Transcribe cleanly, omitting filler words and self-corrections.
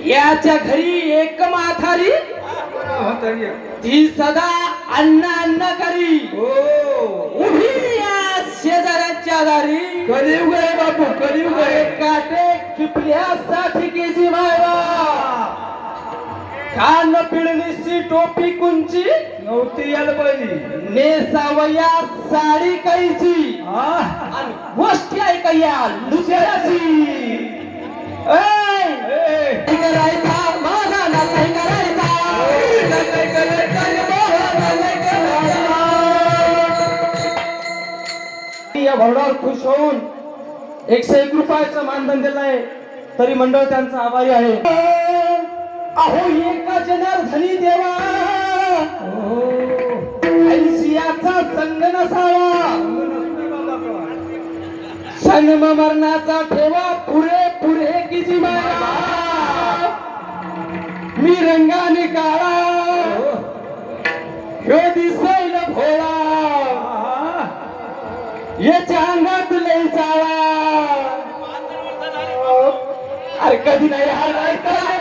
याच्या घरी एक माथारी ती सदा अन्न अन्न करी उभी या शेजाऱ्याच्या दारी कलियुग आहे बापू कलियुग आहे काटे किपल्यासाठी केजी मायवा कान पिळणीची टोपी कुंची नव्हती यायला पाहिजे नेसावया साडी कैची आणि गोष्टी ऐकया दुसऱ्याची काय करायचा माझा ना काय करायचा काय करायचं या भरडावर खुश होऊन 101 रुपयाचं मानधन दिलंय तरी मंडळ त्यांचा आभारी आहे अहो एका जनार्दनी देवा ऐशियाचा संग नसावा जन्म मरणाचा ठेवा पुरे पुरे किती माया मी रंगाने काळा ह्यो दिसैल भोळा याच्या अंगात लई चाळा अरे कधी नाही हार